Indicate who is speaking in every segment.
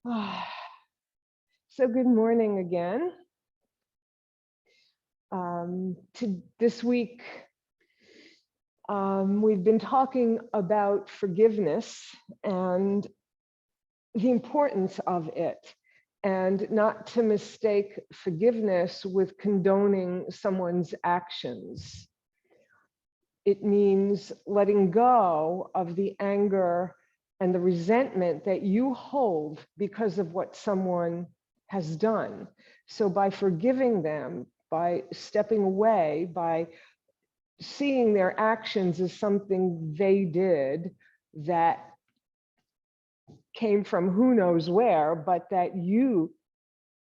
Speaker 1: So good morning again. This week, we've been talking about forgiveness and the importance of it, and not to mistake forgiveness with condoning someone's actions. It means letting go of the anger and the resentment that you hold because of what someone has done. So by forgiving them, by stepping away, by seeing their actions as something they did that came from who knows where, but that you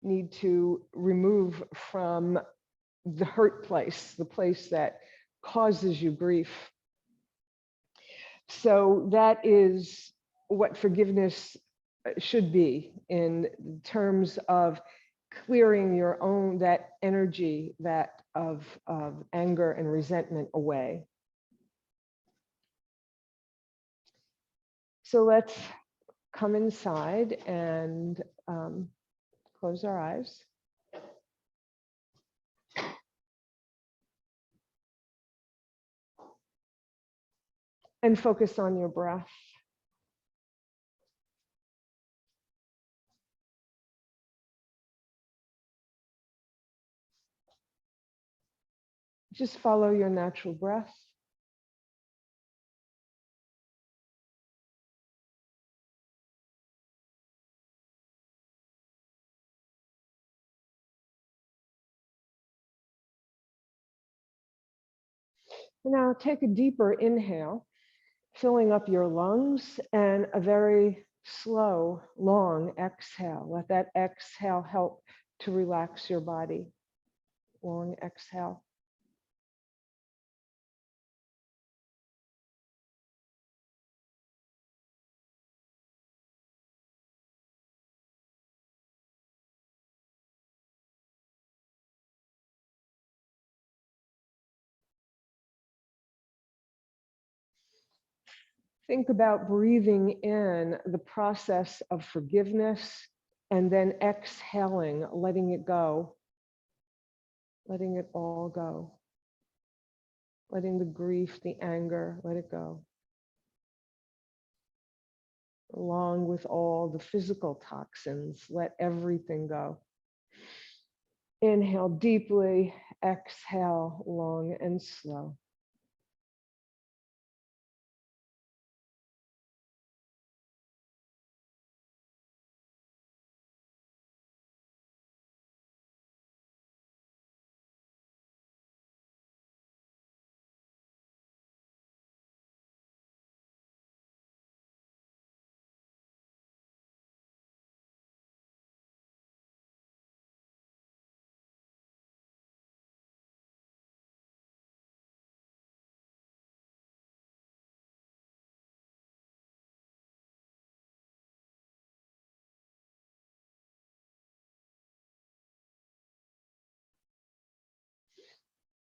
Speaker 1: need to remove from the hurt place, the place that causes you grief. So that is what forgiveness should be in terms of clearing your own, that energy that of anger and resentment away. So let's come inside and close our eyes. And focus on your breath. Just follow your natural breath. And now take a deeper inhale, filling up your lungs, and a very slow, long exhale. Let that exhale help to relax your body. Long exhale. Think about breathing in the process of forgiveness and then exhaling, letting it go, letting it all go, letting the grief, the anger, let it go, along with all the physical toxins, let everything go. Inhale deeply, exhale long and slow.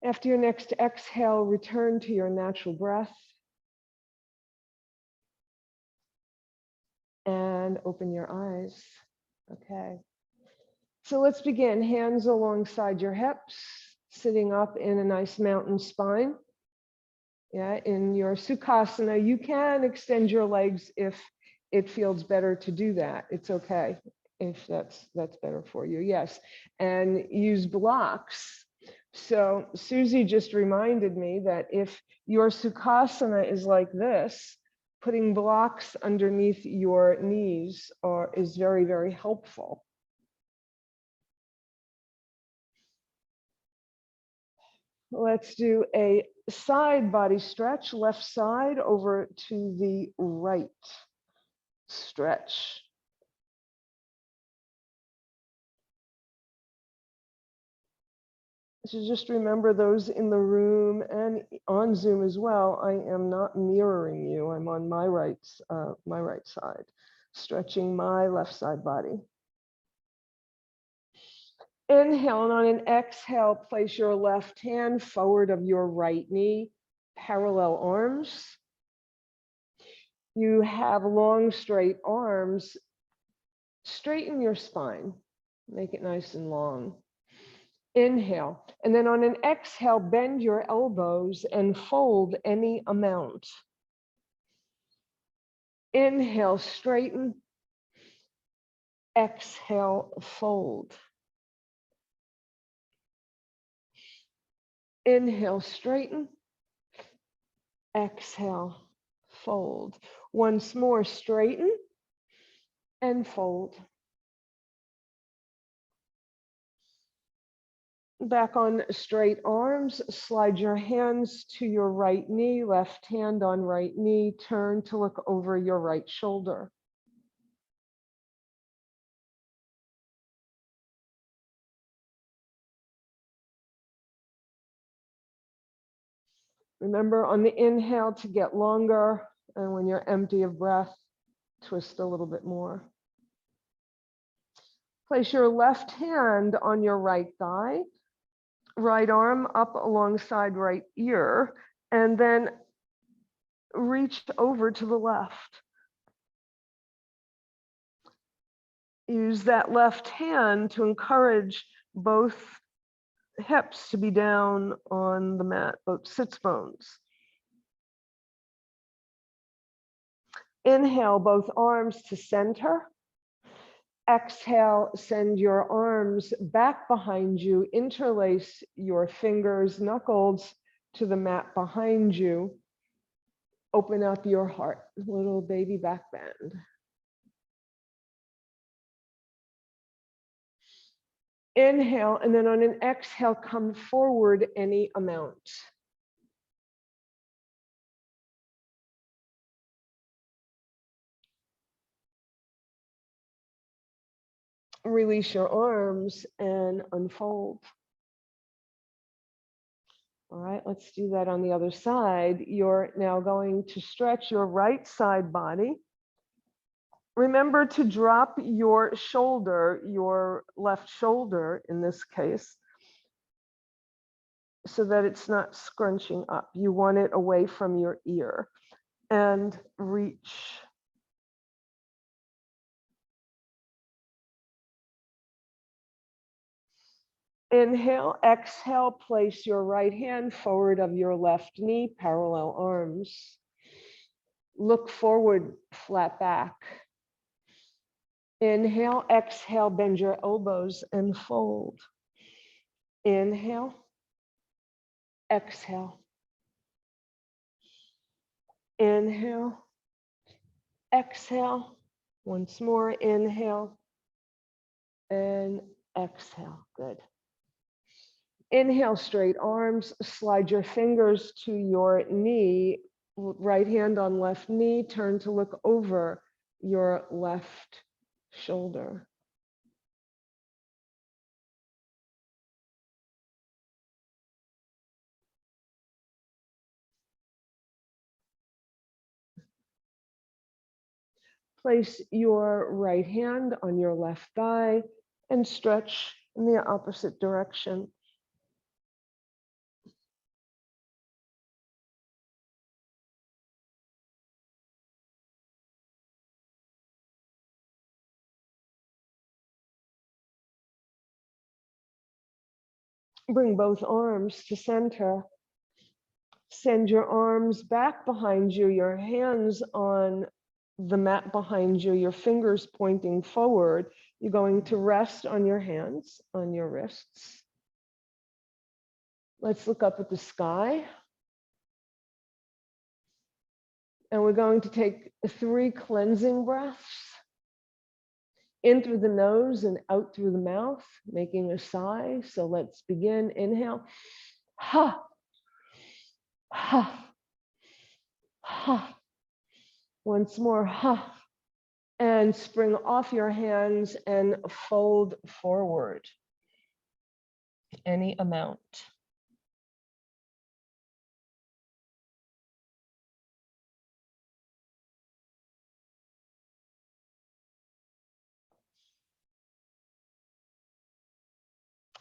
Speaker 1: After your next exhale, return to your natural breath and open your eyes. Okay. So let's begin. Hands alongside your hips, sitting up in a nice mountain spine. Yeah, in your Sukhasana, you can extend your legs if it feels better to do that. It's okay if that's better for you. Yes, and use blocks. So Susie just reminded me that if your Sukhasana is like this, putting blocks underneath your knees is very, very helpful. Let's do a side body stretch, left side over to the right. Stretch. So just remember, those in the room and on Zoom as well, I am not mirroring you. I'm on my right side, stretching my left side body. Inhale, and on an exhale, place your left hand forward of your right knee, parallel arms. You have long, straight arms. straighten your spine, make it nice and long. Inhale, and then on an exhale, bend your elbows and fold any amount. Inhale, straighten. Exhale, fold. Inhale, straighten. Exhale, fold. Once more, straighten and fold. Back on straight arms, slide your hands to your right knee, left hand on right knee, turn to look over your right shoulder. Remember on the inhale to get longer, and when you're empty of breath, twist a little bit more. Place your left hand on your right thigh, right arm up alongside right ear, and then reach over to the left. Use that left hand to encourage both hips to be down on the mat, both sits bones. Inhale, both arms to center. Exhale, send your arms back behind you, interlace your fingers, knuckles to the mat behind you. Open up your heart, little baby back bend. Inhale, and then on an exhale, come forward any amount. Release your arms and unfold. All right, let's do that on the other side. You're now going to stretch your right side body. Remember to drop your shoulder, your left shoulder in this case, so that it's not scrunching up. You want it away from your ear. And reach. Inhale, exhale, place your right hand forward of your left knee, parallel arms. Look forward, flat back. Inhale, exhale, bend your elbows and fold. Inhale, exhale. Inhale, exhale. Once more, inhale and exhale. Good. Inhale, straight arms, slide your fingers to your knee, right hand on left knee, turn to look over your left shoulder. Place your right hand on your left thigh and stretch in the opposite direction. Bring both arms to center. Send your arms back behind you, your hands on the mat behind you, your fingers pointing forward. You're going to rest on your hands, on your wrists. Let's look up at the sky. And we're going to take 3 cleansing breaths. In through the nose and out through the mouth, making a sigh. So let's begin. Inhale. Ha. Ha. Ha. Once more. Ha. And spring off your hands and fold forward. Any amount.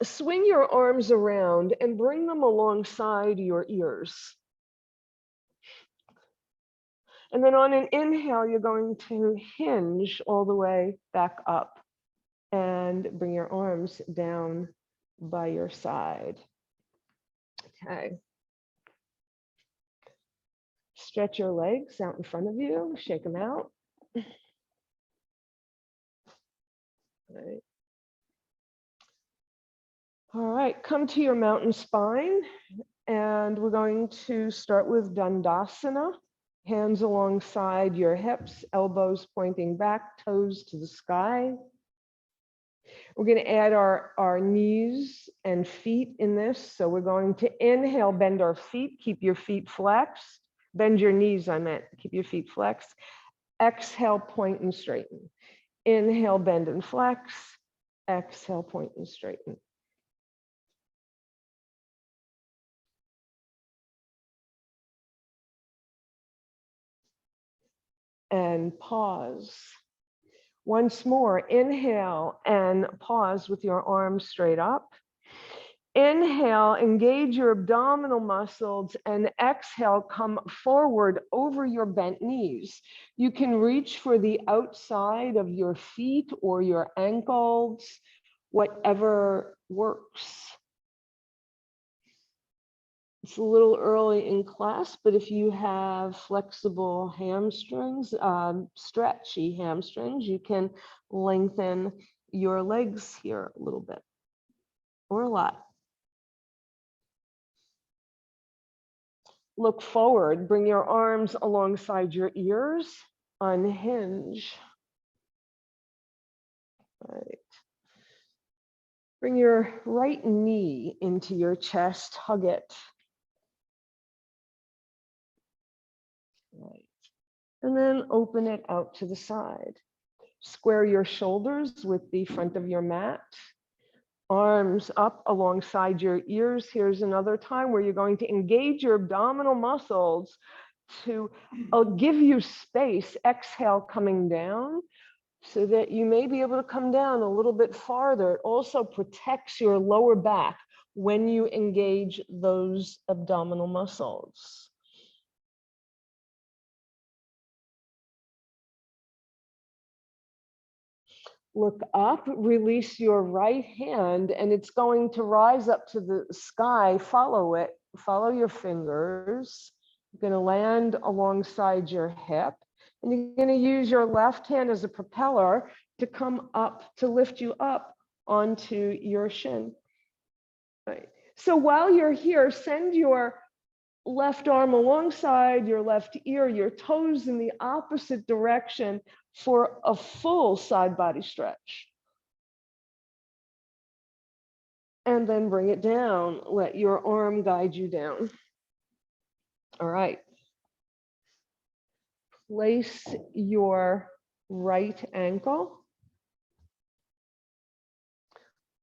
Speaker 1: Swing your arms around and bring them alongside your ears. And then on an inhale, you're going to hinge all the way back up. and bring your arms down by your side. Okay. Stretch your legs out in front of you, shake them out. Right. All right, come to your mountain spine, and we're going to start with Dandasana. Hands alongside your hips, elbows pointing back, toes to the sky. We're going to add our knees and feet in this. So we're going to inhale, bend our feet, keep your feet flexed. Bend your knees, I meant, keep your feet flexed. Exhale, point and straighten. Inhale, bend and flex. Exhale, point and straighten. And pause. Once more, inhale and pause with your arms straight up. Inhale, engage your abdominal muscles, and exhale, come forward over your bent knees. You can reach for the outside of your feet or your ankles, whatever works. It's a little early in class, but if you have flexible hamstrings, stretchy hamstrings, you can lengthen your legs here a little bit or a lot. Look forward, bring your arms alongside your ears, unhinge. Right. Bring your right knee into your chest, hug it. Right. And then open it out to the side. Square your shoulders with the front of your mat. Arms up alongside your ears. Here's another time where you're going to engage your abdominal muscles to give you space. Exhale, coming down so that you may be able to come down a little bit farther. It also protects your lower back when you engage those abdominal muscles. Look up, release your right hand, and it's going to rise up to the sky. Follow it, follow your fingers. You're going to land alongside your hip, and you're going to use your left hand as a propeller to come up, to lift you up onto your shin. Right. So while you're here, send your left arm alongside your left ear, your toes in the opposite direction for a full side body stretch. And then bring it down. Let your arm guide you down. All right. Place your right ankle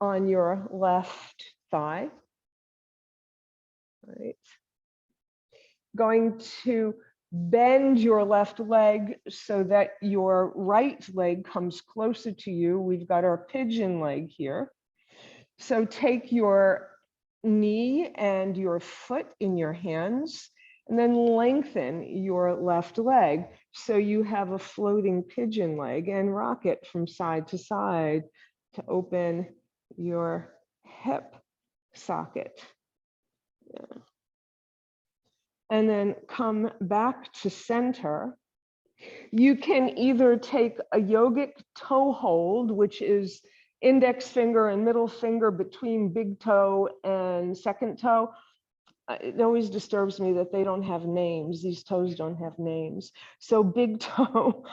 Speaker 1: on your left thigh. All right. Going to bend your left leg so that your right leg comes closer to you. We've got our pigeon leg here. So take your knee and your foot in your hands and then lengthen your left leg so you have a floating pigeon leg, and rock it from side to side to open your hip socket. Yeah. And then come back to center. You can either take a yogic toe hold, which is index finger and middle finger between big toe and second toe. It always disturbs me that they don't have names. These toes don't have names. So big toe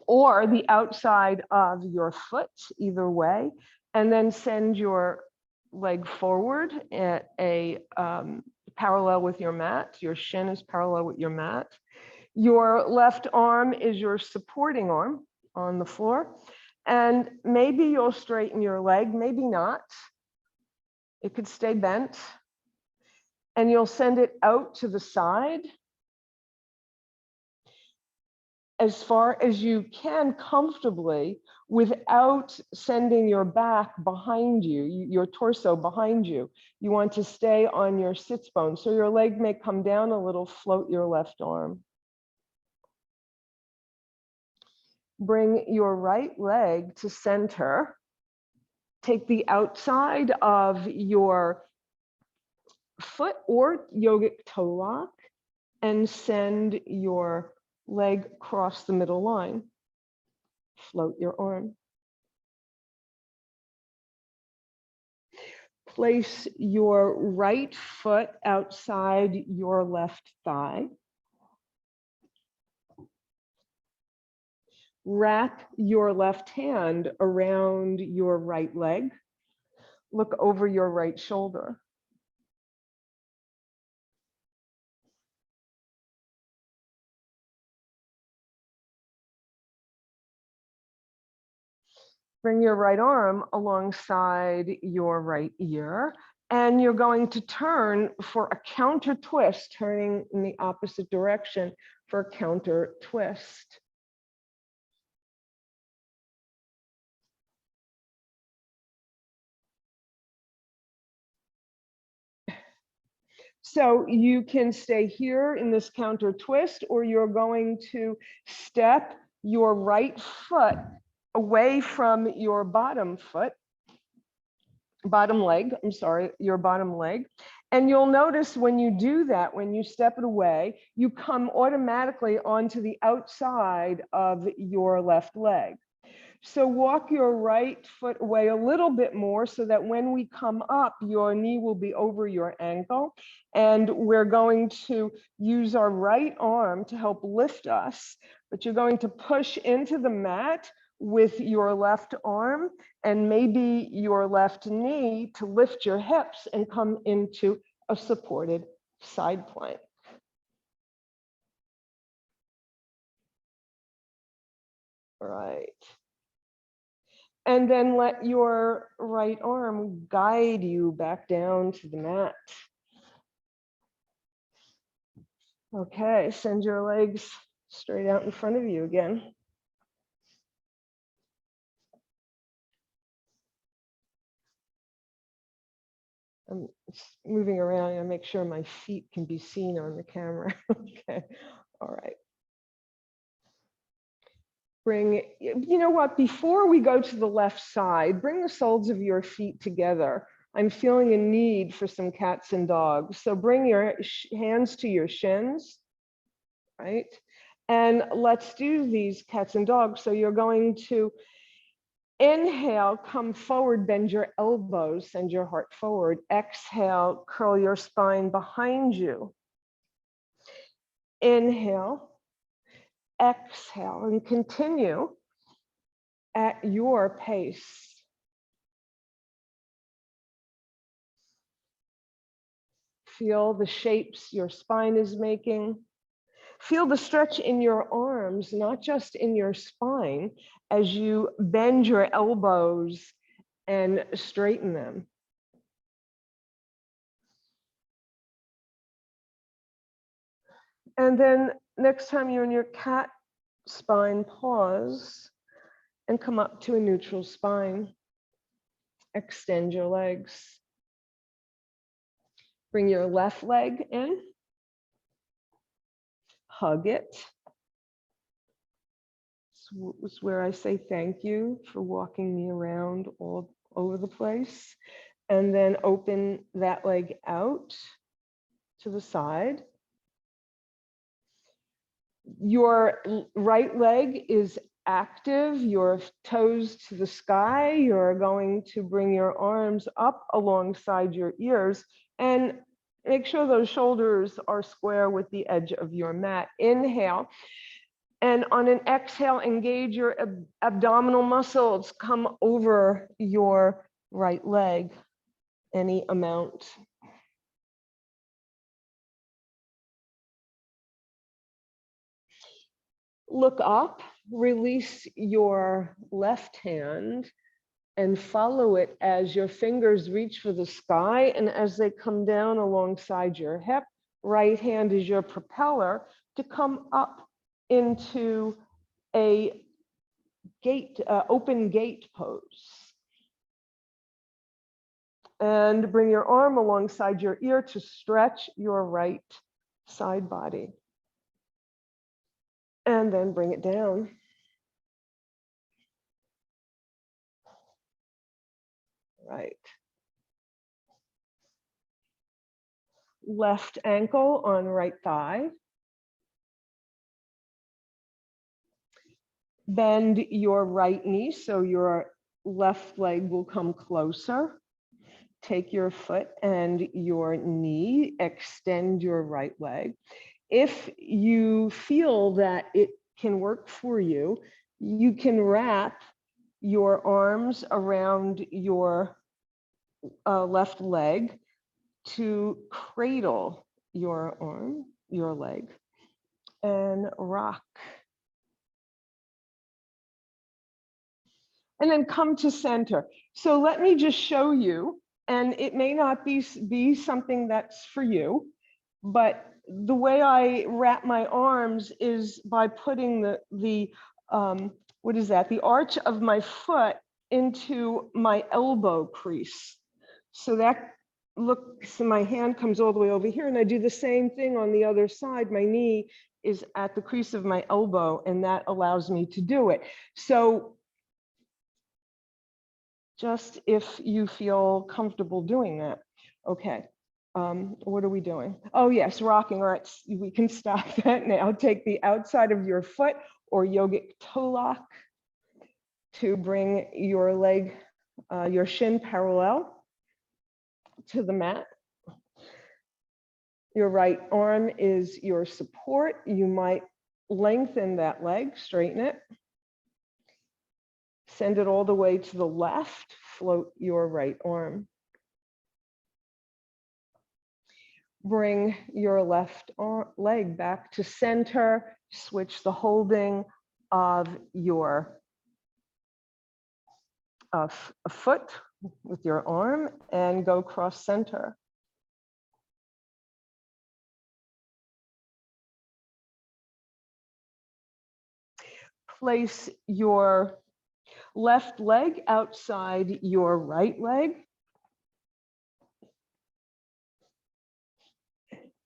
Speaker 1: or the outside of your foot, either way, and then send your leg forward at a parallel with your mat. Your shin is parallel with your mat. Your left arm is your supporting arm on the floor. And maybe you'll straighten your leg, maybe not. It could stay bent. And you'll send it out to the side as far as you can comfortably without sending your back behind you, your torso behind you. You want to stay on your sits bone. So your leg may come down a little, float your left arm. Bring your right leg to center. Take the outside of your foot or yogic toe lock and send your leg across the middle line. Float your arm. Place your right foot outside your left thigh. Wrap your left hand around your right leg. Look over your right shoulder. Bring your right arm alongside your right ear, and you're going to turn for a counter twist, turning in the opposite direction for a counter twist. So you can stay here in this counter twist, or you're going to step your right foot away from your bottom leg, your bottom leg. And you'll notice when you do that, when you step it away, you come automatically onto the outside of your left leg. So walk your right foot away a little bit more so that when we come up, your knee will be over your ankle. And we're going to use our right arm to help lift us, but you're going to push into the mat with your left arm and maybe your left knee to lift your hips and come into a supported side plank. All right. And then let your right arm guide you back down to the mat. Okay, send your legs straight out in front of you again. I'm moving around and make sure my feet can be seen on the camera. Okay, all right. Bring, you know what, before we go to the left side, bring the soles of your feet together. I'm feeling a need for some cats and dogs. So bring your hands to your shins, right? And let's do these cats and dogs. So you're going to inhale, come forward, bend your elbows, send your heart forward. Exhale, curl your spine behind you. Inhale, exhale, and continue at your pace. Feel the shapes your spine is making. Feel the stretch in your arms, not just in your spine, as you bend your elbows and straighten them. And then next time you're in your cat spine, pause and come up to a neutral spine. Extend your legs. Bring your left leg in. Hug it. This is where I say thank you for walking me around all over the place. And then open that leg out to the side. Your right leg is active, your toes to the sky. You're going to bring your arms up alongside your ears and make sure those shoulders are square with the edge of your mat. Inhale. And on an exhale, engage your abdominal muscles. Come over your right leg, any amount. Look up, release your left hand and follow it as your fingers reach for the sky. And as they come down alongside your hip, right hand is your propeller to come up into a gate, open gate pose. And bring your arm alongside your ear to stretch your right side body. And then bring it down. Right. Left ankle on right thigh. Bend your right knee so your left leg will come closer. Take your foot and your knee, extend your right leg. If you feel that it can work for you, you can wrap your arms around your left leg to cradle your arm, your leg, and rock. And then come to center. So let me just show you, and it may not be something that's for you, but the way I wrap my arms is by putting the what is that? The arch of my foot into my elbow crease. So that looks, so my hand comes all the way over here, and I do the same thing on the other side. My knee is at the crease of my elbow, and that allows me to do it. So just if you feel comfortable doing that. Okay, what are we doing? Oh yes, rocking. All right, we can stop that now. Take the outside of your foot or yogic toe lock to bring your leg, your shin parallel to the mat. Your right arm is your support. You might lengthen that leg, straighten it. Send it all the way to the left, float your right arm. Bring your left leg back to center, switch the holding of your foot with your arm and go cross center. Place your left leg outside your right leg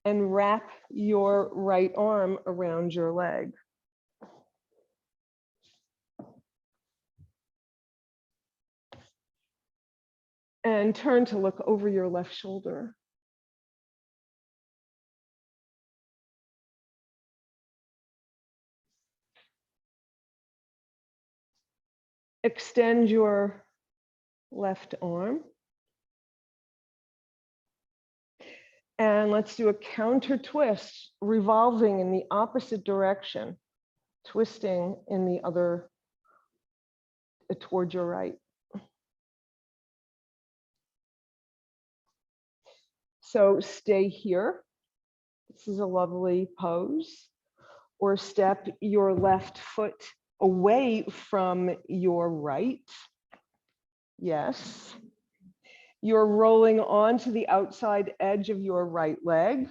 Speaker 1: and wrap your right arm around your leg. And turn to look over your left shoulder. Extend your left arm. And let's do a counter twist, revolving in the opposite direction, twisting in the other, toward your right. So stay here. This is a lovely pose. Or step your left foot away from your right. Yes. You're rolling onto the outside edge of your right leg.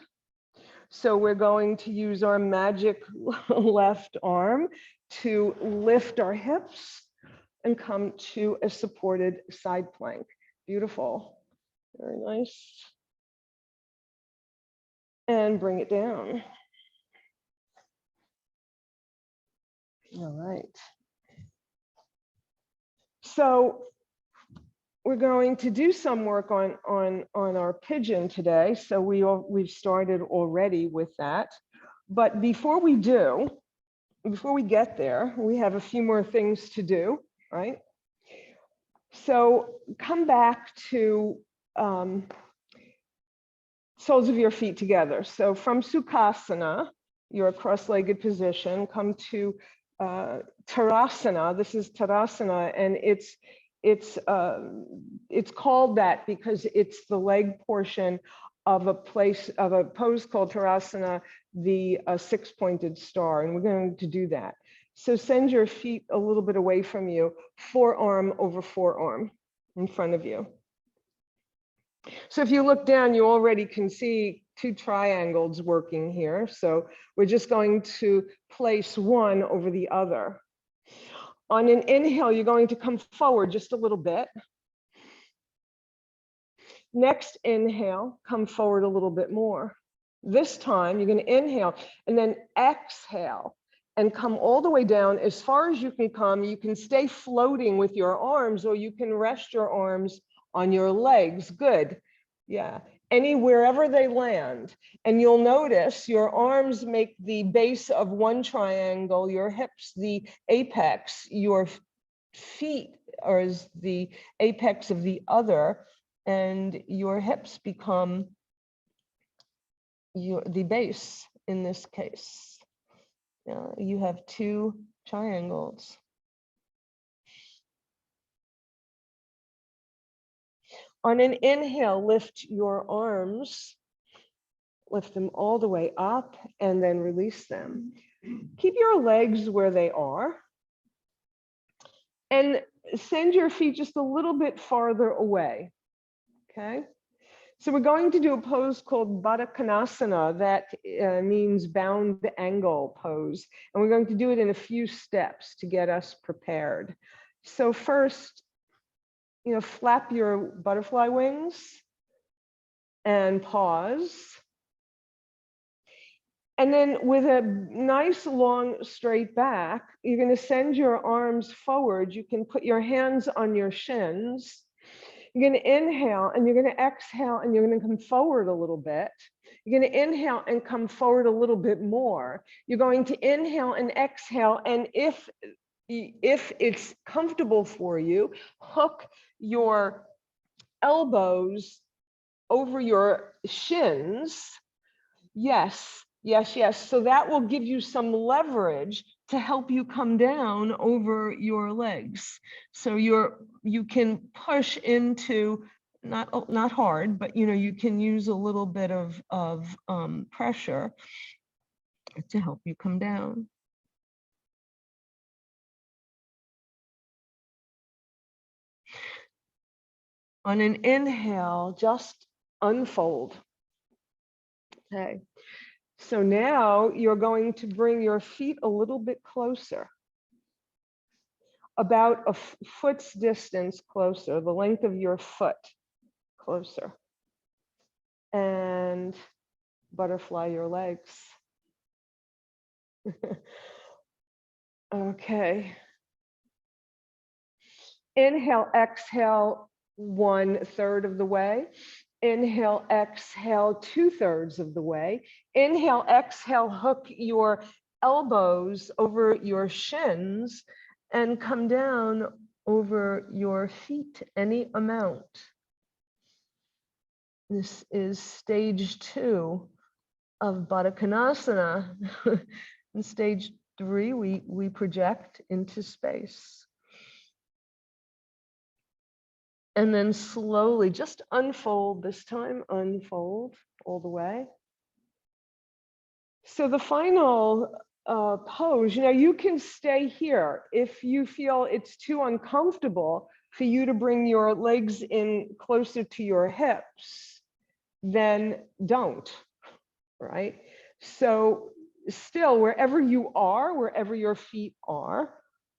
Speaker 1: So we're going to use our magic left arm to lift our hips and come to a supported side plank. Beautiful. Very nice. And bring it down. All right. So we're going to do some work on our pigeon today. So we've started already with that. But before we get there, we have a few more things to do, right? So come back to soles of your feet together. So from Sukhasana, your cross-legged position, come to Tadasana. This is Tadasana, and it's called that because it's the leg portion of a pose called Tadasana, the six-pointed star, and we're going to do that. So send your feet a little bit away from you, forearm over forearm in front of you. So if you look down, you already can see two triangles working here. So we're just going to place one over the other. On an inhale, you're going to come forward just a little bit. Next inhale, come forward a little bit more. This time, you're going to inhale and then exhale and come all the way down as far as you can come. You can stay floating with your arms, or you can rest your arms on your legs. Good. Yeah. Wherever they land. And you'll notice your arms make the base of one triangle, your hips the apex, your feet are the apex of the other, and your hips become the base in this case. You have two triangles. On an inhale, lift your arms, lift them all the way up, and then release them. Keep your legs where they are, and send your feet just a little bit farther away, okay? So we're going to do a pose called Baddha Konasana, that means bound angle pose. And we're going to do it in a few steps to get us prepared. So first, flap your butterfly wings and pause. And then with a nice long straight back, you're going to send your arms forward. You can put your hands on your shins. You're going to inhale and you're going to exhale and you're going to come forward a little bit. You're going to inhale and come forward a little bit more. You're going to inhale and exhale. And if it's comfortable for you, hook your elbows over your shins. Yes. Yes, yes. So that will give you some leverage to help you come down over your legs. So you can push into, not hard, but you can use a little bit of pressure to help you come down. On an inhale, just unfold. Okay. So now you're going to bring your feet a little bit closer, about a foot's distance closer, the length of your foot closer. And butterfly your legs. Okay. Inhale, exhale 1/3 of the way. Inhale, exhale 2/3 of the way. Inhale, exhale, hook your elbows over your shins and come down over your feet, any amount. This is stage 2 of Baddha Konasana. In stage 3, we project into space. And then slowly just unfold this time, unfold all the way. So the final pose, you can stay here. If you feel it's too uncomfortable for you to bring your legs in closer to your hips, then don't, right? So still, wherever you are, wherever your feet are,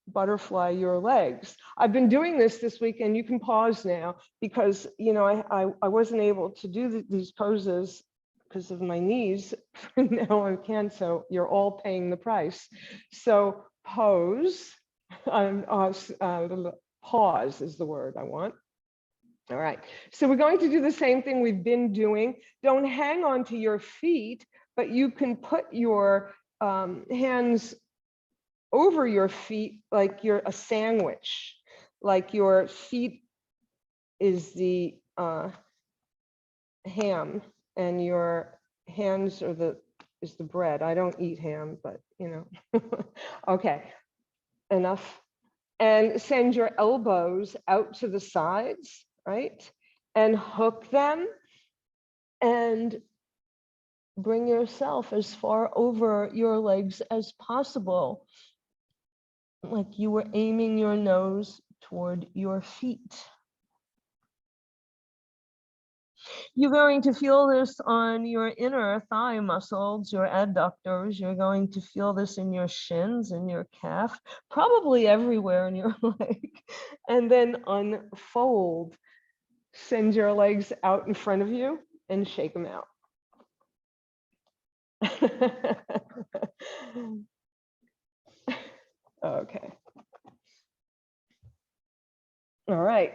Speaker 1: butterfly your legs. I've been doing this week, and you can pause now because I wasn't able to do these poses because of my knees. Now I can, so you're all paying the price. So pose, pause is the word I want. All right, so we're going to do the same thing we've been doing. Don't hang on to your feet, but you can put your hands over your feet like you're a sandwich, like your feet is the ham and your hands are is the bread. I don't eat ham, but okay, enough. And send your elbows out to the sides, right? And hook them and bring yourself as far over your legs as possible, like you were aiming your nose toward your feet. You're going to feel this on your inner thigh muscles, your adductors. You're going to feel this in your shins and your calf, probably everywhere in your leg. And then unfold. Send your legs out in front of you and shake them out. Okay. All right.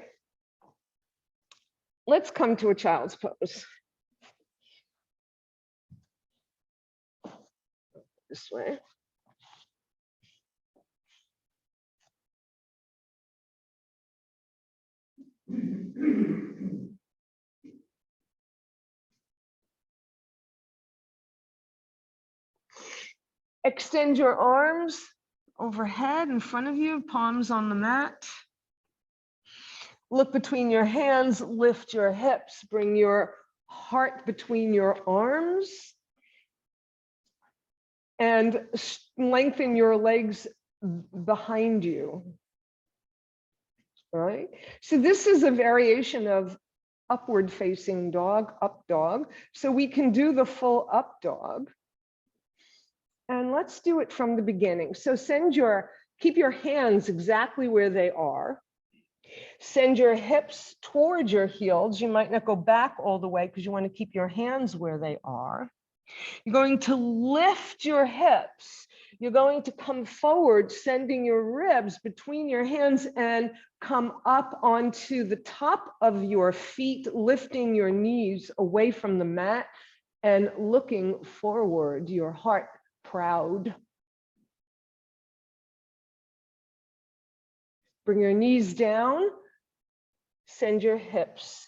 Speaker 1: let's come to a child's pose. This way. Extend your arms overhead in front of you, palms on the mat. Look between your hands, lift your hips, bring your heart between your arms, and lengthen your legs behind you. All right. So this is a variation of upward facing dog, up dog. So we can do the full up dog. And let's do it from the beginning. So keep your hands exactly where they are. Send your hips towards your heels. You might not go back all the way because you want to keep your hands where they are. You're going to lift your hips. You're going to come forward, sending your ribs between your hands and come up onto the top of your feet, lifting your knees away from the mat and looking forward, your heart proud. Bring your knees down, send your hips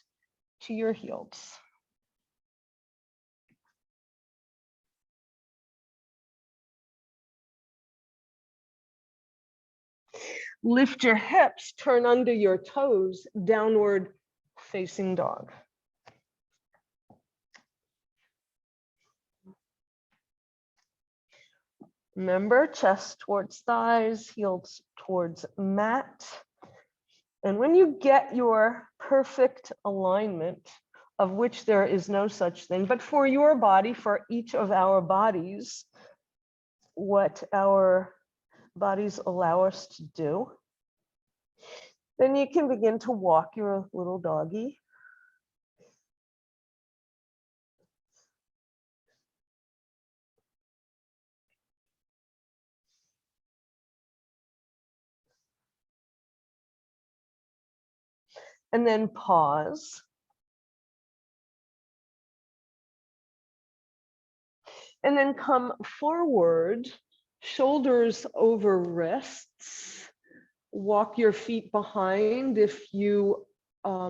Speaker 1: to your heels. Lift your hips, turn under your toes, downward facing dog. Remember, chest towards thighs, heels towards mat. And when you get your perfect alignment, of which there is no such thing, but for your body, for each of our bodies, what our bodies allow us to do, then you can begin to walk your little doggy. And then pause. And then come forward, shoulders over wrists. Walk your feet behind if you are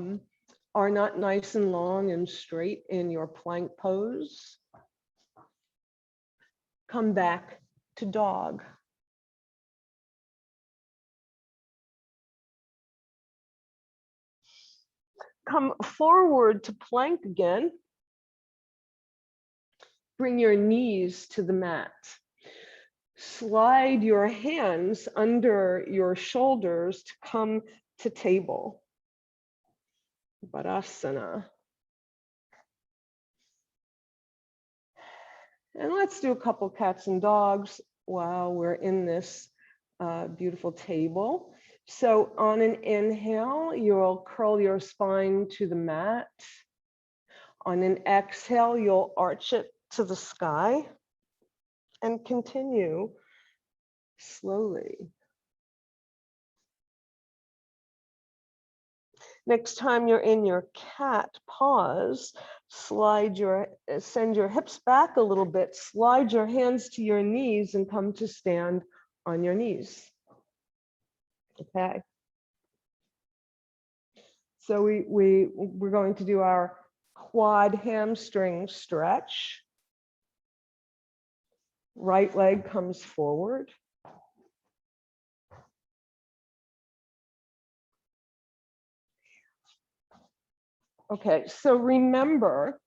Speaker 1: not nice and long and straight in your plank pose. Come back to dog. Come forward to plank again. Bring your knees to the mat. Slide your hands under your shoulders to come to table. Padasana. And let's do a couple cats and dogs while we're in this beautiful table. So on an inhale, you'll curl your spine to the mat. On an exhale, you'll arch it to the sky and continue slowly. Next time you're in your cat pause, send your hips back a little bit, slide your hands to your knees and come to stand on your knees. Okay. So we're going to do our quad hamstring stretch. Right leg comes forward. Okay, so remember,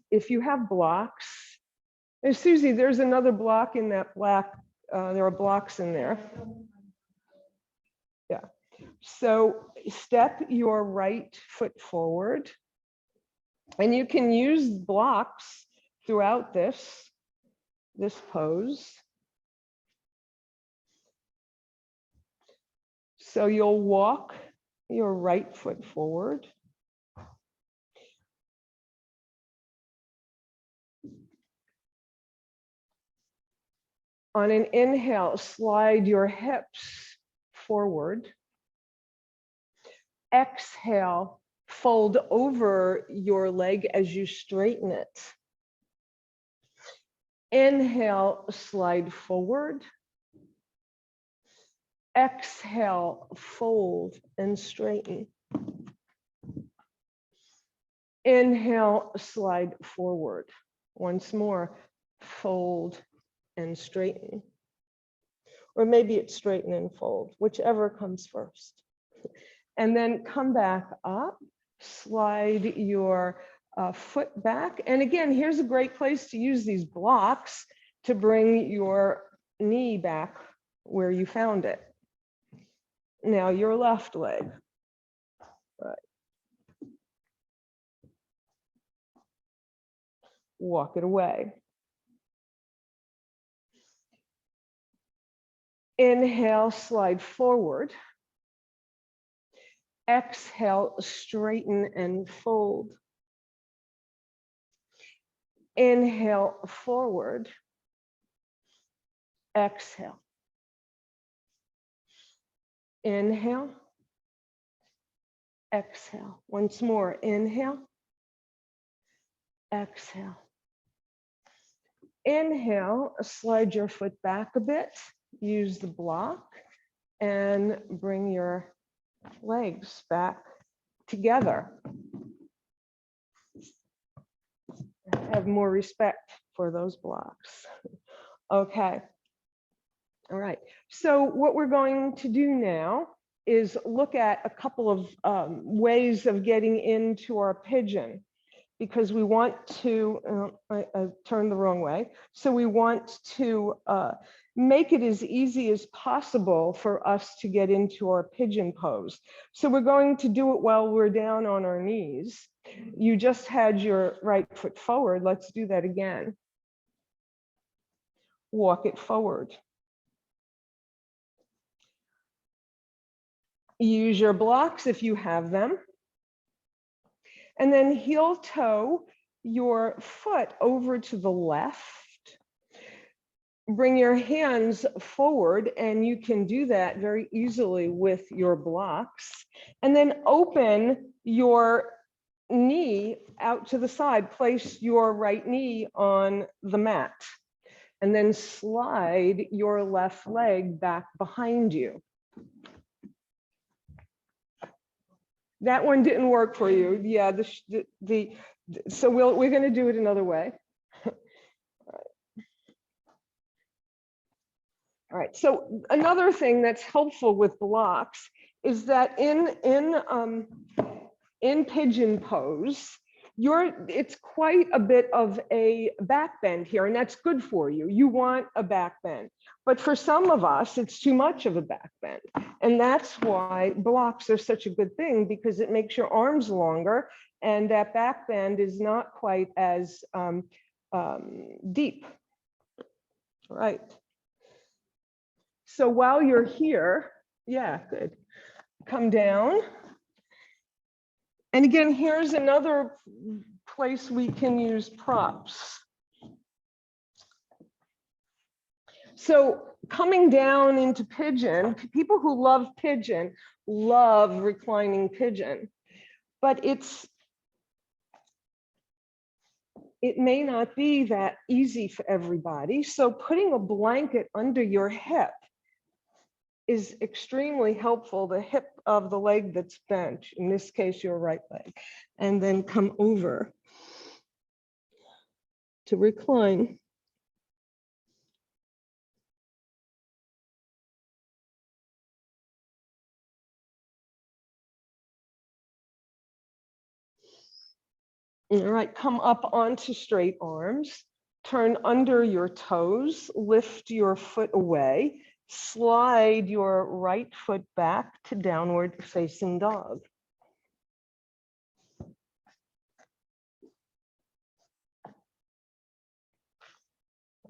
Speaker 1: if you have blocks, and Susie, there's another block in that black, there are blocks in there. Yeah, so step your right foot forward, and you can use blocks throughout this pose. So you'll walk your right foot forward. On an inhale, slide your hips forward. Exhale, fold over your leg as you straighten it. Inhale, slide forward. Exhale, fold and straighten. Inhale, slide forward. Once more, fold and straighten. Or maybe it's straighten and fold, whichever comes first. And then come back up, slide your foot back. And again, here's a great place to use these blocks to bring your knee back where you found it. Now your left leg. Right. Walk it away. Inhale, slide forward. Exhale, straighten and fold. Inhale, forward. Exhale. Inhale. Exhale. Once more, inhale. Exhale. Inhale, slide your foot back a bit. Use the block and bring your legs back together. Have more respect for those blocks. Okay. All right. So what we're going to do now is look at a couple of ways of getting into our pigeon, because we want to, I turned the wrong way. So we want to make it as easy as possible for us to get into our pigeon pose. So we're going to do it while we're down on our knees. You just had your right foot forward. Let's do that again. Walk it forward. Use your blocks if you have them. And then heel toe your foot over to the left. Bring your hands forward, and you can do that very easily with your blocks. And then open your knee out to the side. Place your right knee on the mat. And then slide your left leg back behind you. That one didn't work for you. Yeah, so we're going to do it another way. All right, so another thing that's helpful with blocks is that in pigeon pose, it's quite a bit of a back bend here, and that's good for you. You want a back bend. But for some of us, it's too much of a back bend. And that's why blocks are such a good thing, because it makes your arms longer, and that back bend is not quite as deep. All right. So while you're here, yeah, good. Come down. And again, here's another place we can use props. So coming down into pigeon, people who love pigeon love reclining pigeon, but it may not be that easy for everybody. So putting a blanket under your hip is extremely helpful, the hip of the leg that's bent, in this case, your right leg, and then come over to recline. All right, come up onto straight arms, turn under your toes, lift your foot away, slide your right foot back to downward facing dog.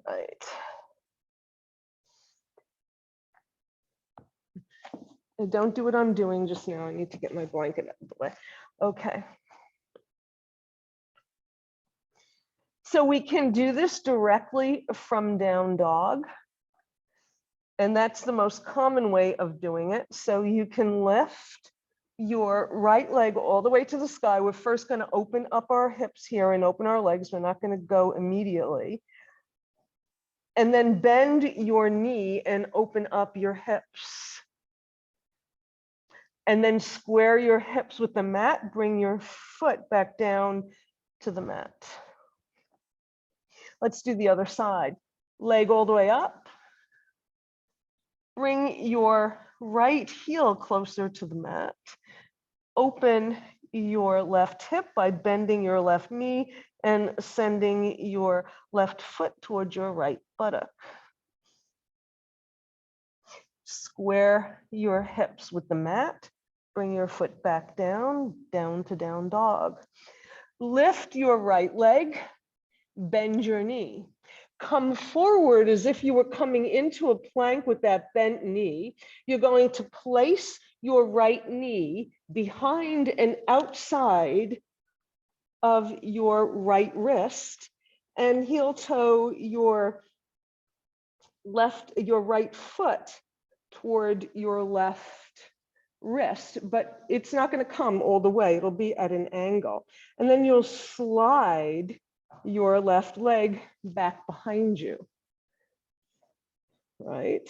Speaker 1: Right. And don't do what I'm doing just now. I need to get my blanket out of the way. Okay. So we can do this directly from down dog. And that's the most common way of doing it. So you can lift
Speaker 2: your right leg all the way to the sky. We're first going to open up our hips here and open our legs. We're not going to go immediately. And then bend your knee and open up your hips. And then square your hips with the mat. Bring your foot back down to the mat. Let's do the other side. Leg all the way up. Bring your right heel closer to the mat. Open your left hip by bending your left knee and sending your left foot towards your right buttock. Square your hips with the mat. Bring your foot back down, down to down dog. Lift your right leg, bend your knee. Come forward as if you were coming into a plank with that bent knee. You're going to place your right knee behind and outside of your right wrist and heel toe your right foot toward your left wrist, but it's not going to come all the way. It'll be at an angle. And then you'll slide your left leg back behind you, right?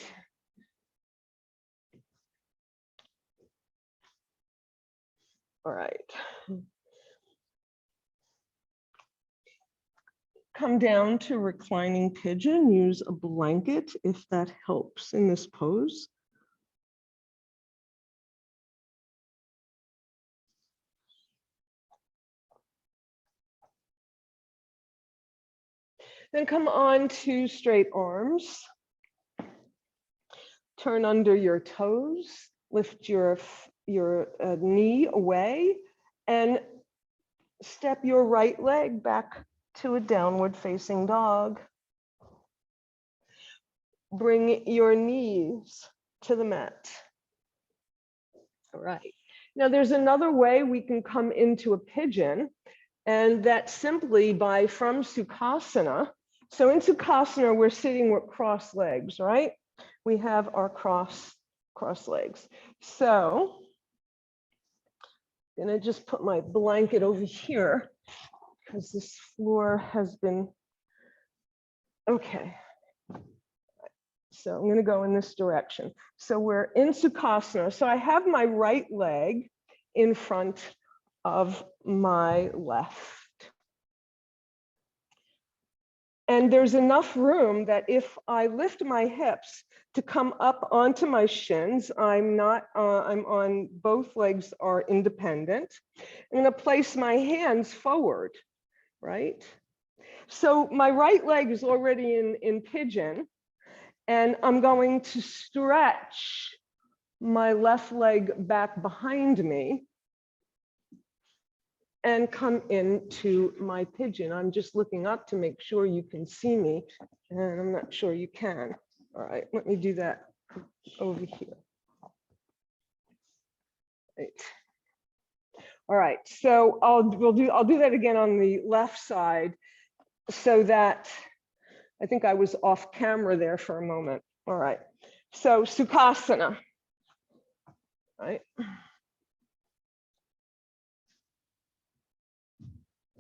Speaker 2: All right. Come down to reclining pigeon. Use a blanket if that helps in this pose. Then come on to straight arms. Turn under your toes. Lift your knee away and step your right leg back to a downward facing dog. Bring your knees to the mat. All right. Now there's another way we can come into a pigeon, and that's simply by from Sukhasana. So in Sukhasana, we're sitting with crossed legs, right? We have our cross legs. So I'm gonna just put my blanket over here because this floor has been, okay. So I'm gonna go in this direction. So we're in Sukhasana. So I have my right leg in front of my left. And there's enough room that if I lift my hips to come up onto my shins, I'm on both legs are independent. I'm gonna place my hands forward, right? So my right leg is already in pigeon, and I'm going to stretch my left leg back behind me and come into my pigeon. I'm just looking up to make sure you can see me, and I'm not sure you can. All right, let me do that over here. Right. All right, so I'll do that again on the left side, so that I think I was off camera there for a moment. All right, so Sukhasana, right?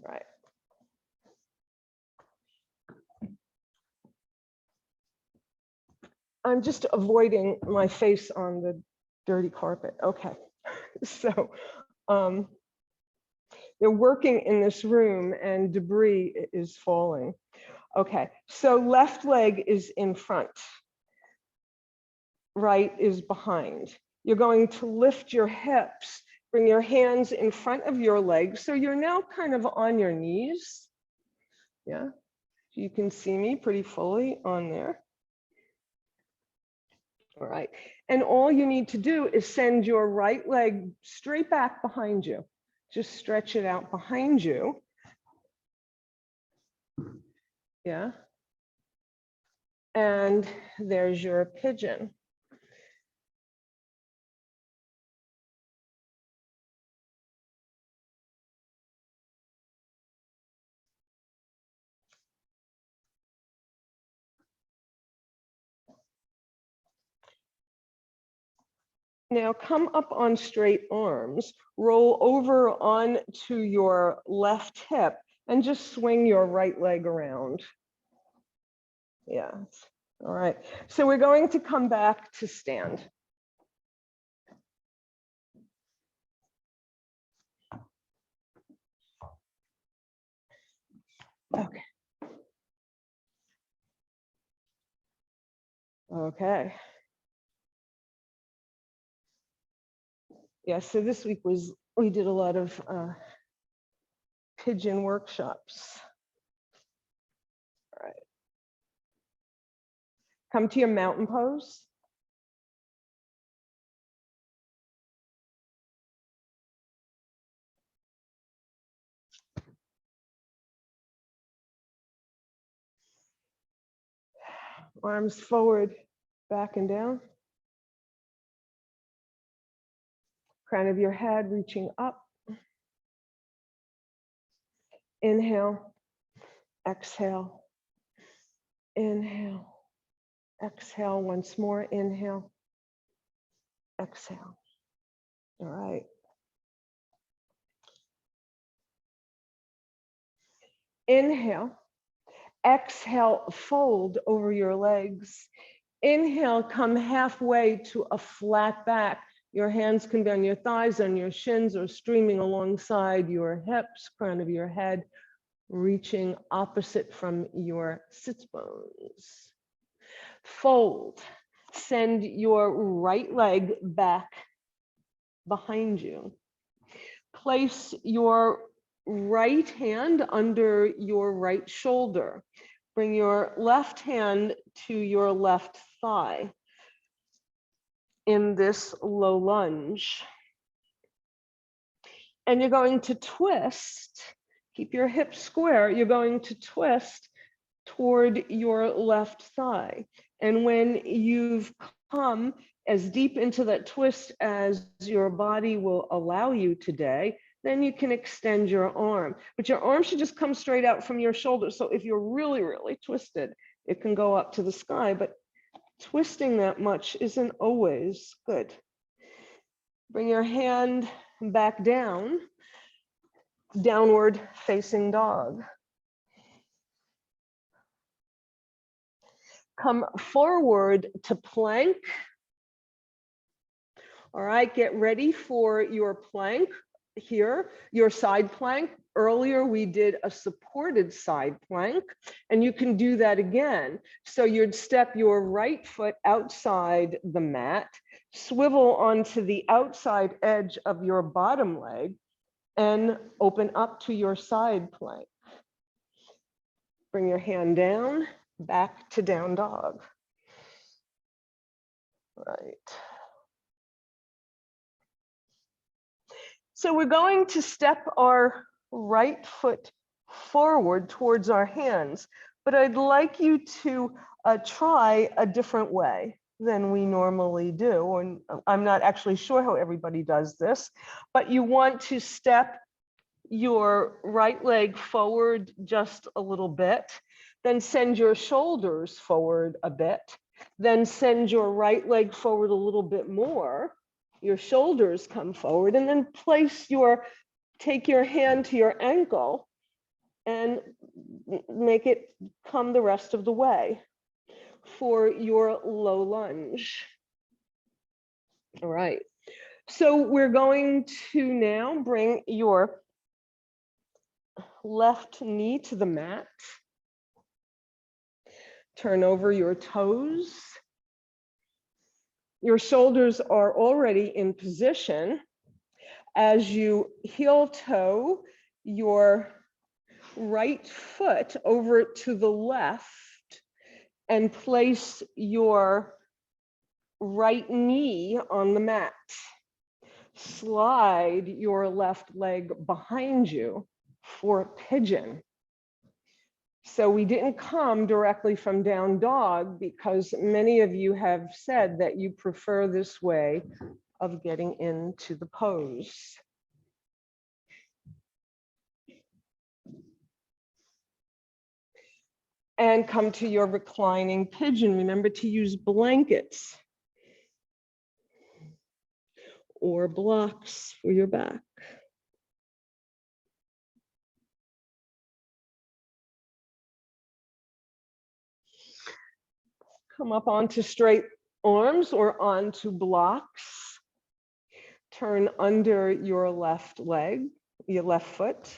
Speaker 2: Right. I'm just avoiding my face on the dirty carpet. Okay, so they're working in this room and debris is falling. Okay, so left leg is in front, right is behind. You're going to lift your hips, bring your hands in front of your legs. So you're now kind of on your knees. Yeah, you can see me pretty fully on there. All right, and all you need to do is send your right leg straight back behind you. Just stretch it out behind you. Yeah. And there's your pigeon.
Speaker 1: Now come up on straight arms, roll over onto your left hip and just swing your right leg around. Yes. All right. So we're going to come back to stand. Okay. Okay. Yeah, so this week we did a lot of pigeon workshops. All right. Come to your mountain pose. Arms forward, back and down. Crown of your head reaching up. Inhale, exhale, inhale, exhale. Once more, inhale, exhale. All right. Inhale, exhale, fold over your legs. Inhale, come halfway to a flat back. Your hands can be on your thighs, on your shins, or streaming alongside your hips, crown of your head, reaching opposite from your sits bones. Fold. Send your right leg back behind you. Place your right hand under your right shoulder. Bring your left hand to your left thigh in this low lunge. And you're going to twist, keep your hips square, you're going to twist toward your left thigh. And when you've come as deep into that twist as your body will allow you today, then you can extend your arm. But your arm should just come straight out from your shoulder. So if you're really, really twisted, it can go up to the sky, but twisting that much isn't always good. Bring your hand back down, downward facing dog. Come forward to plank. All right, get ready for your plank here, your side plank. Earlier, we did a supported side plank, and you can do that again. So you'd step your right foot outside the mat, swivel onto the outside edge of your bottom leg, and open up to your side plank. Bring your hand down, back to down dog. Right. So we're going to step our right foot forward towards our hands, but I'd like you to try a different way than we normally do. And I'm not actually sure how everybody does this, but you want to step your right leg forward just a little bit, then send your shoulders forward a bit, then send your right leg forward a little bit more, your shoulders come forward, and then take your hand to your ankle and make it come the rest of the way for your low lunge. All right, so we're going to now bring your left knee to the mat. Turn over your toes. Your shoulders are already in position. As you heel toe your right foot over to the left and place your right knee on the mat. Slide your left leg behind you for pigeon. So we didn't come directly from down dog because many of you have said that you prefer this way of getting into the pose. And come to your reclining pigeon. Remember to use blankets.
Speaker 2: or blocks for your back. Come up onto straight arms or onto blocks. Turn under your left leg, your left foot.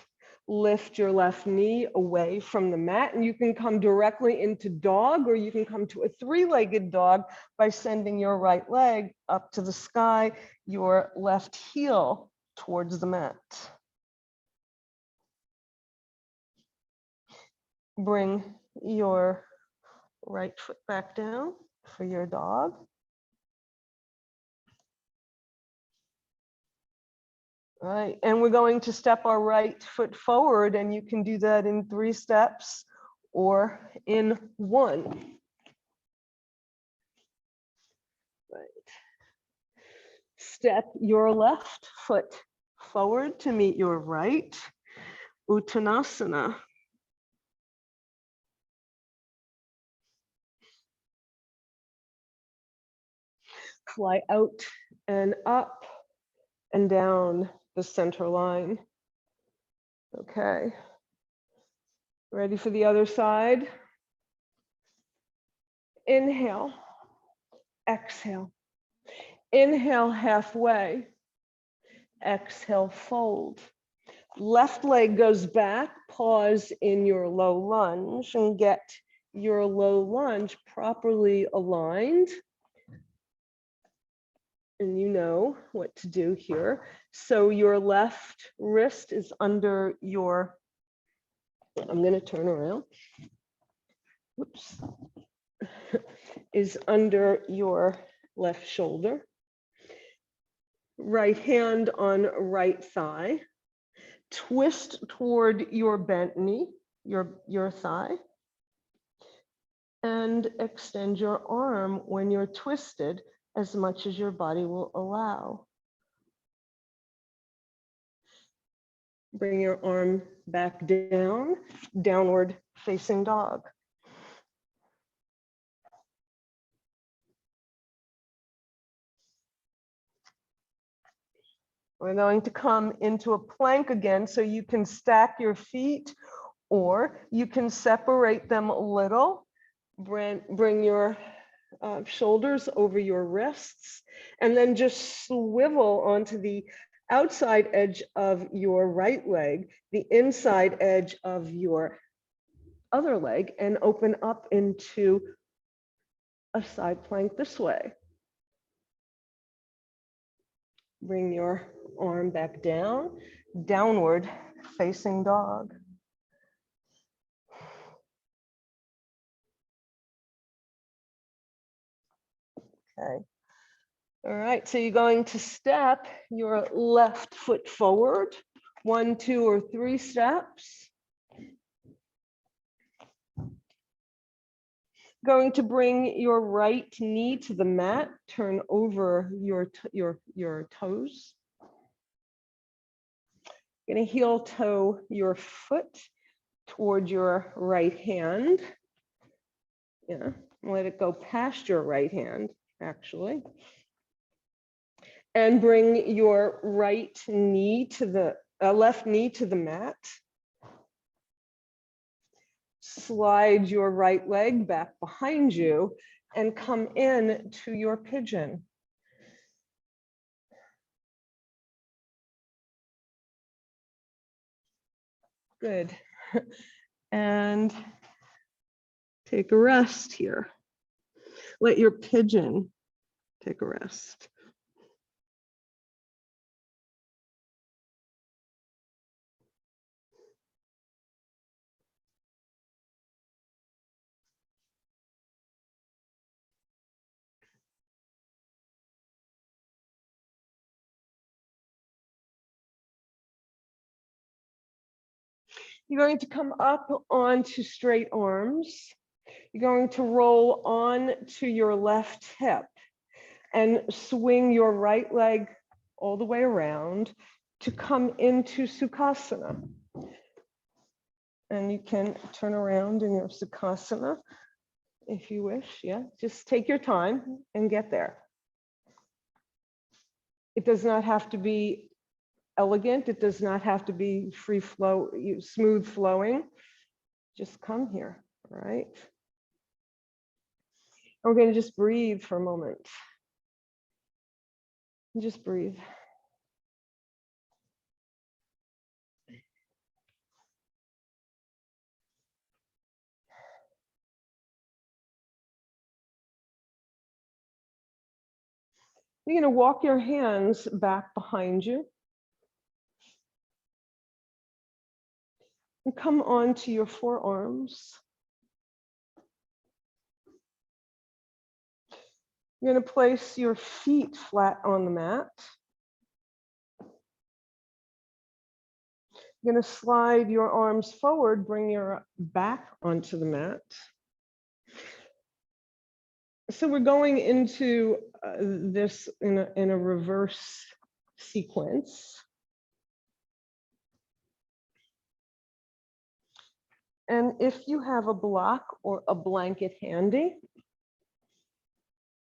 Speaker 2: Lift your left knee away from the mat, and you can come directly into dog, or you can come to a three-legged dog by sending your right leg up to the sky, your left heel towards the mat. Bring your right foot back down for your dog. All right, and we're going to step our right foot forward, and you can do that in 3 steps or in 1. Right. Step your left foot forward to meet your right, Uttanasana. Fly out and up and down the center line. Okay. Ready for the other side? Inhale, exhale. Inhale halfway, exhale fold. Left leg goes back, pause in your low lunge and get your low lunge properly aligned. And you know what to do here. So your left wrist is under your, I'm going to turn around. Whoops. Is under your left shoulder. Right hand on right thigh. Twist toward your bent knee, your thigh. And extend your arm when you're twisted as much as your body will allow. Bring your arm back down, downward facing dog. We're going to come into a plank again, so you can stack your feet or you can separate them a little. Bring your shoulders over your wrists, and then just swivel onto the outside edge of your right leg, the inside edge of your other leg, and open up into a side plank this way. Bring your arm back down, downward facing dog. Okay. All right, so you're going to step your left foot forward, 1, 2, or 3 steps. Going to bring your right knee to the mat, turn over your toes. Going to heel toe your foot toward your right hand. Yeah, let it go past your right hand, actually. And bring your right knee to the left knee to the mat. Slide your right leg back behind you and come in to your pigeon. Good. And take a rest here. Let your pigeon take a rest. You're going to come up onto straight arms. You're going to roll on to your left hip and swing your right leg all the way around to come into Sukhasana. And you can turn around in your Sukhasana if you wish. Yeah, just take your time and get there.
Speaker 1: It does not have to be elegant. It does not have to be free flow, smooth flowing. Just come here, all right? And we're going to just breathe for a moment. Just breathe. You're going to walk your hands back behind you and come onto your forearms. You're going to place your feet flat on the mat. You're going to slide your arms forward, bring your back onto the mat. So we're going into this in a reverse sequence. And if you have a block or a blanket handy,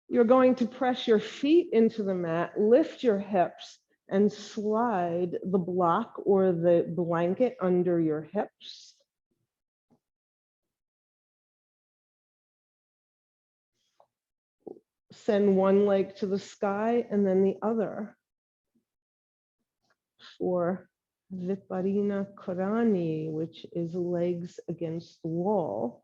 Speaker 1: you're going to press your feet into the mat, lift your hips, and slide the block or the blanket under your hips. Send one leg to the sky and then the other for Viparina Karani, which is legs against the wall.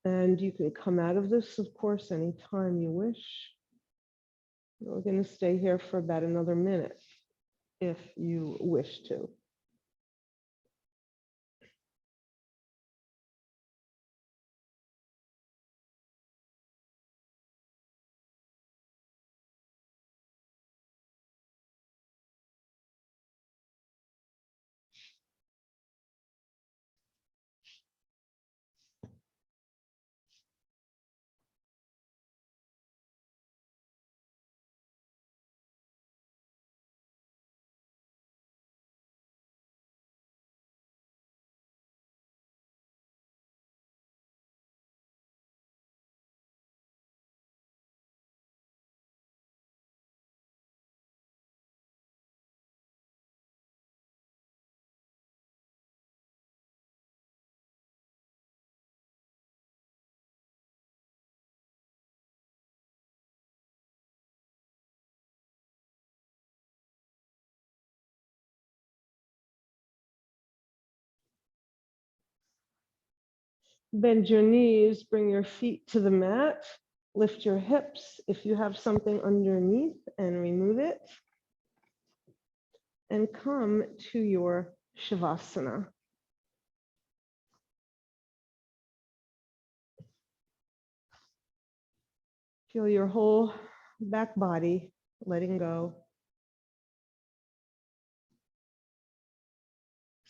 Speaker 1: And you can come out of this, of course, anytime you wish. We're going to stay here for about another minute if you wish to. Bend your knees, bring your feet to the mat, lift your hips if you have something underneath and remove it. And come to your Shavasana. Feel your whole back body letting go,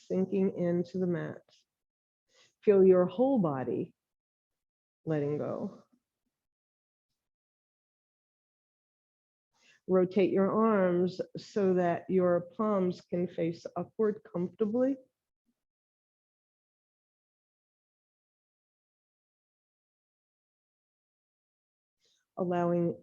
Speaker 1: sinking into the mat. Feel your whole body letting go. Rotate your arms so that your palms can face upward comfortably. Allowing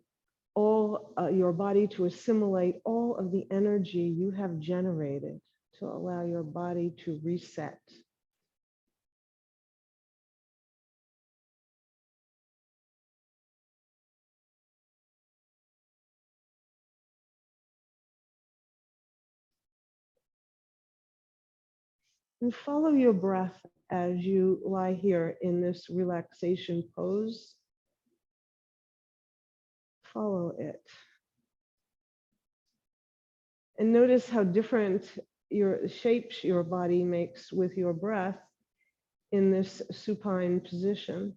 Speaker 1: all your body to assimilate all of the energy you have generated, to allow your body to reset. And follow your breath as you lie here in this relaxation pose. Follow it. And notice how different your shapes your body makes with your breath in this supine position.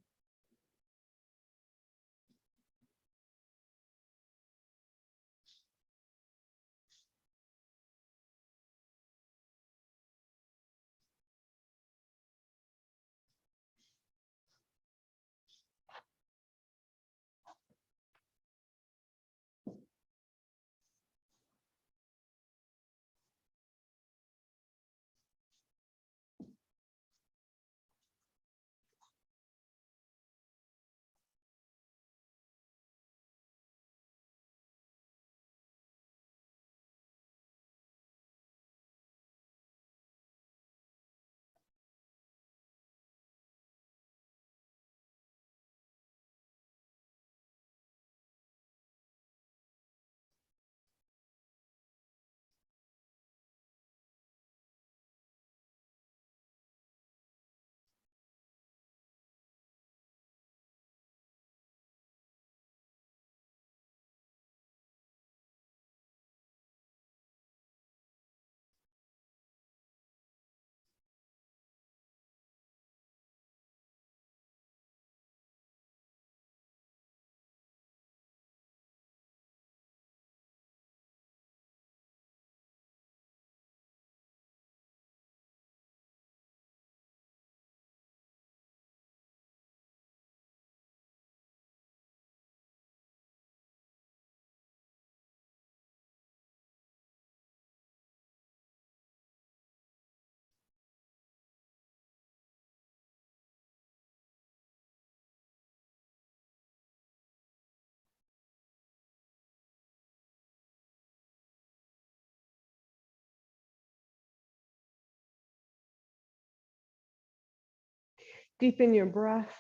Speaker 1: Deepen your breath.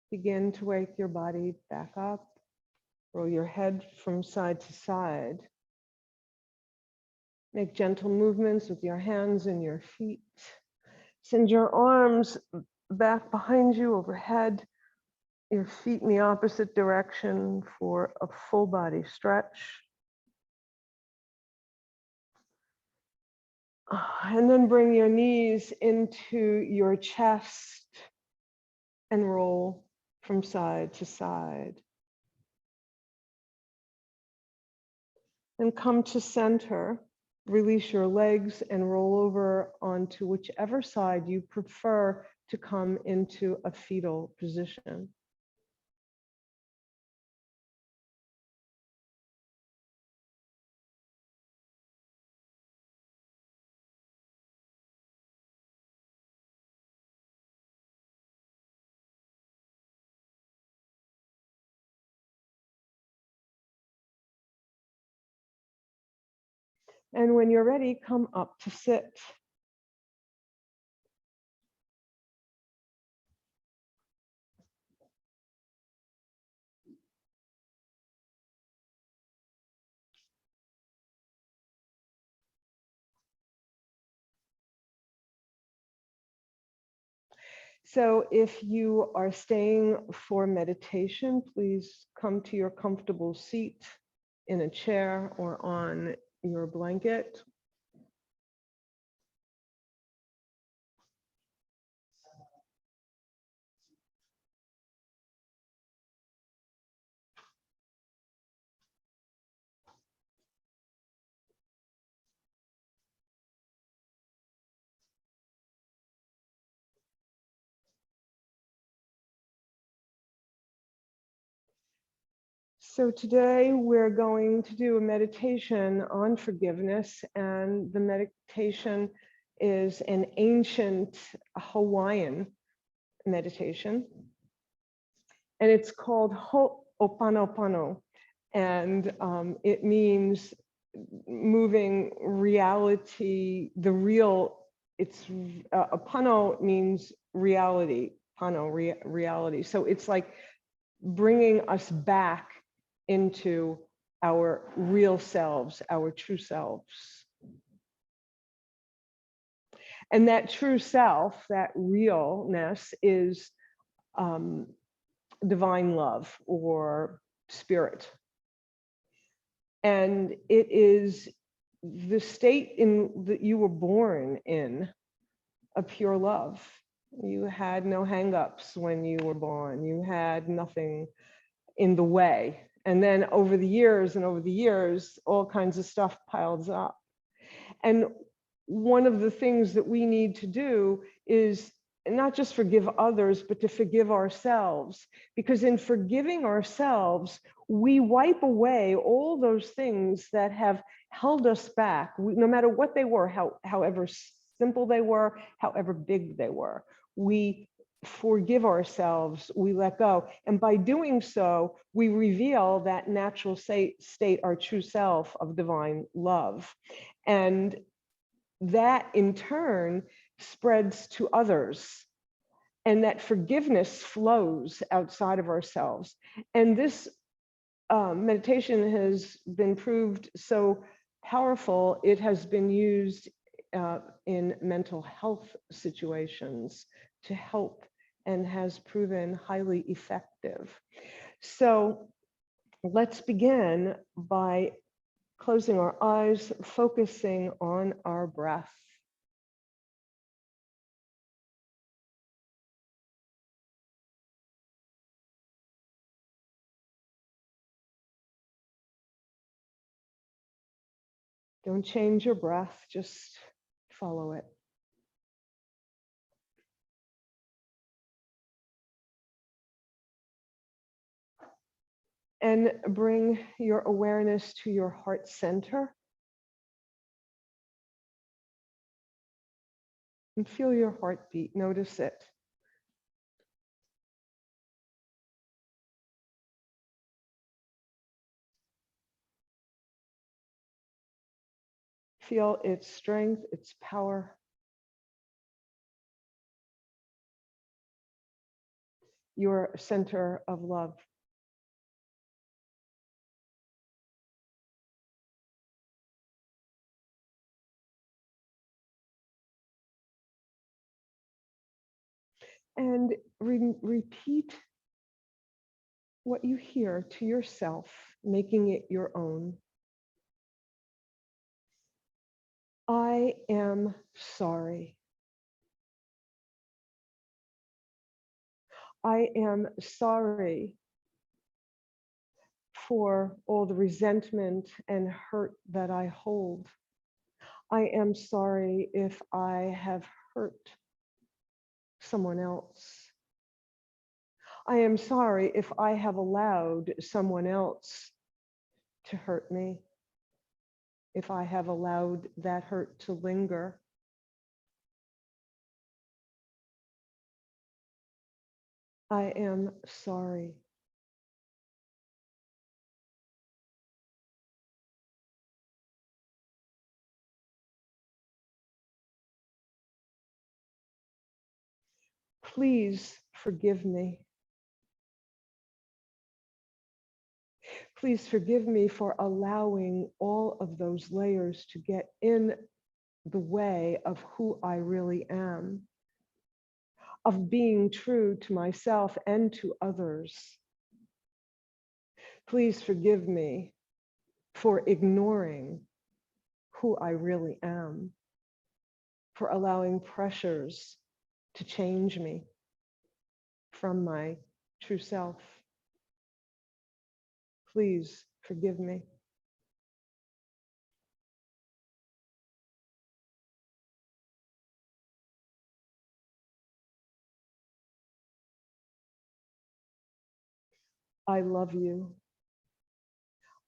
Speaker 1: Begin to wake your body back up. Roll your head from side to side. Make gentle movements with your hands and your feet. Send your arms back behind you overhead, your feet in the opposite direction for a full body stretch. And then bring your knees into your chest and roll from side to side. And come to center. Release your legs and roll over onto whichever side you prefer to come into a fetal position. And when you're ready, come up to sit. So if you are staying for meditation, please come to your comfortable seat in a chair or on your blanket. So today we're going to do a meditation on forgiveness, and the meditation is an ancient Hawaiian meditation, and it's called Ho'oponopono, and it means moving reality, the real, it's apano means reality, pano, reality. So it's like bringing us back into our real selves, our true selves. And that true self, that realness, is divine love or spirit. And it is the state in that you were born in, a pure love. You had no hangups when you were born. You had nothing in the way. And then over the years, all kinds of stuff piles up. And one of the things that we need to do is not just forgive others, but to forgive ourselves. Because in forgiving ourselves, we wipe away all those things that have held us back, no matter what they were, however simple they were, however big they were. We forgive ourselves, we let go. And by doing so, we reveal that natural state, our true self of divine love. And that in turn spreads to others. And that forgiveness flows outside of ourselves. And this meditation has been proved so powerful, it has been used in mental health situations to help, and has proven highly effective. So let's begin by closing our eyes, focusing on our breath. Don't change your breath, just follow it. And bring your awareness to your heart center. And feel your heartbeat, notice it. Feel its strength, its power. your center of love. And repeat what you hear to yourself, making it your own. I am sorry. I am sorry for all the resentment and hurt that I hold. I am sorry if I have hurt someone else. I am sorry if I have allowed someone else to hurt me, if I have allowed that hurt to linger. I am sorry. Please forgive me. Please forgive me for allowing all of those layers to get in the way of who I really am, of being true to myself and to others. Please forgive me for ignoring who I really am, for allowing pressures to change me from my true self. Please forgive me. I love you.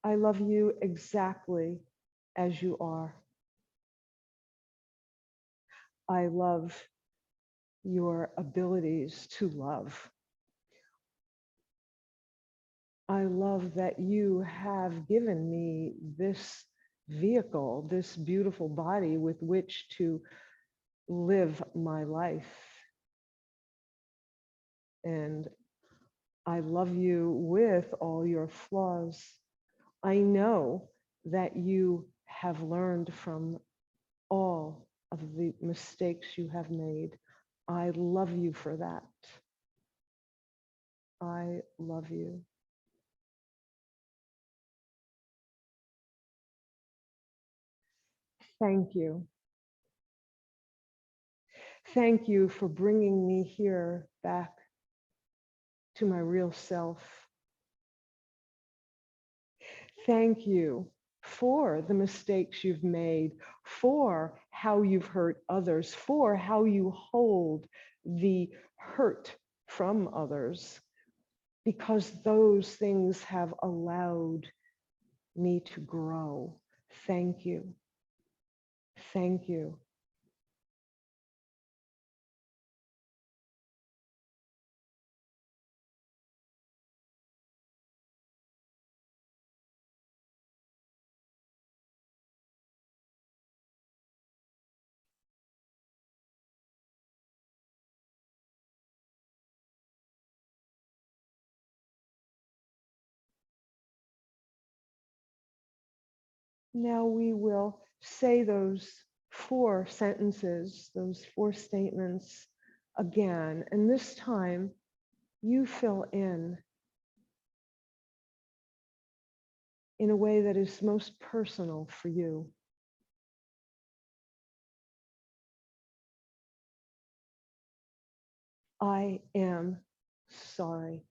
Speaker 1: I love you exactly as you are. I love your abilities to love. I love that you have given me this vehicle, this beautiful body with which to live my life. And I love you with all your flaws. I know that you have learned from all of the mistakes you have made. I love you for that. I love you. Thank you. Thank you for bringing me here back to my real self. Thank you for the mistakes you've made, for how you've hurt others, for how you hold the hurt from others, because those things have allowed me to grow. Thank you. Thank you. Now we will say those 4 sentences, those 4 statements again. And this time you fill in a way that is most personal for you. I am sorry.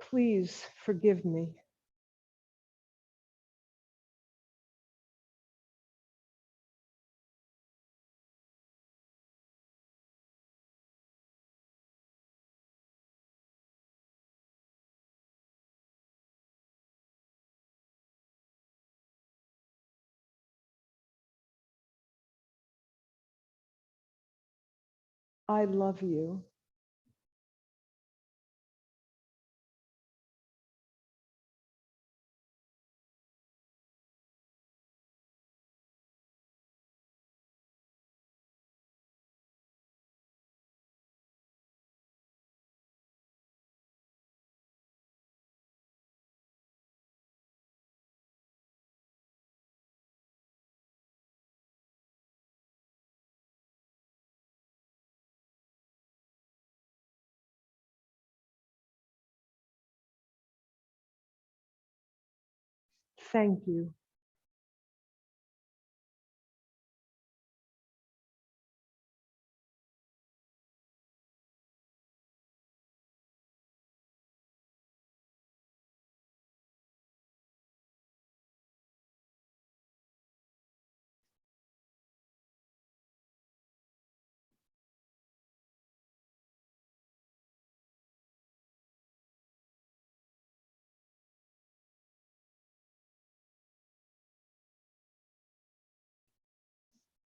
Speaker 1: Please forgive me. I love you. Thank you.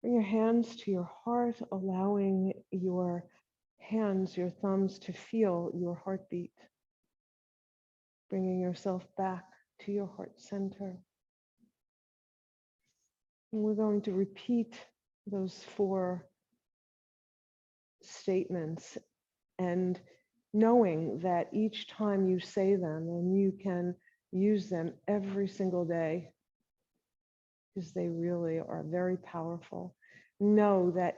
Speaker 1: Bring your hands to your heart, allowing your hands, your thumbs to feel your heartbeat. Bringing yourself back to your heart center. And we're going to repeat those 4 statements, and knowing that each time you say them, and you can use them every single day, because they really are very powerful, know that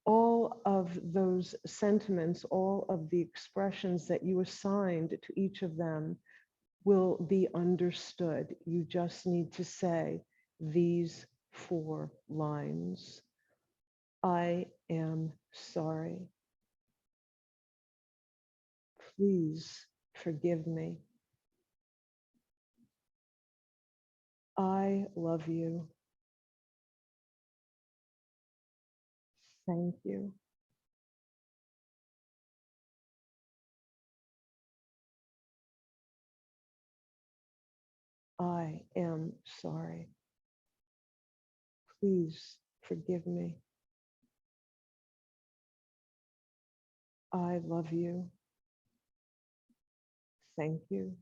Speaker 1: all of those sentiments, all of the expressions that you assigned to each of them will be understood. You just need to say these 4 lines. I am sorry. Please forgive me. I love you. Thank you. I am sorry. Please forgive me. I love you. Thank you.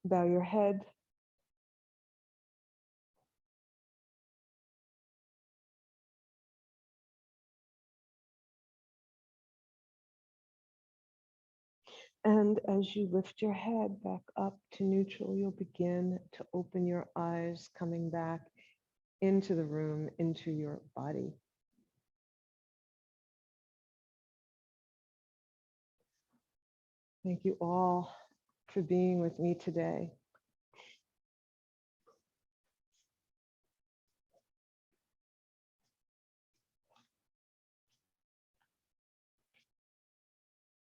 Speaker 1: Bow your head. And as you lift your head back up to neutral, you'll begin to open your eyes, coming back into the room, into your body. Thank you all for being with me today.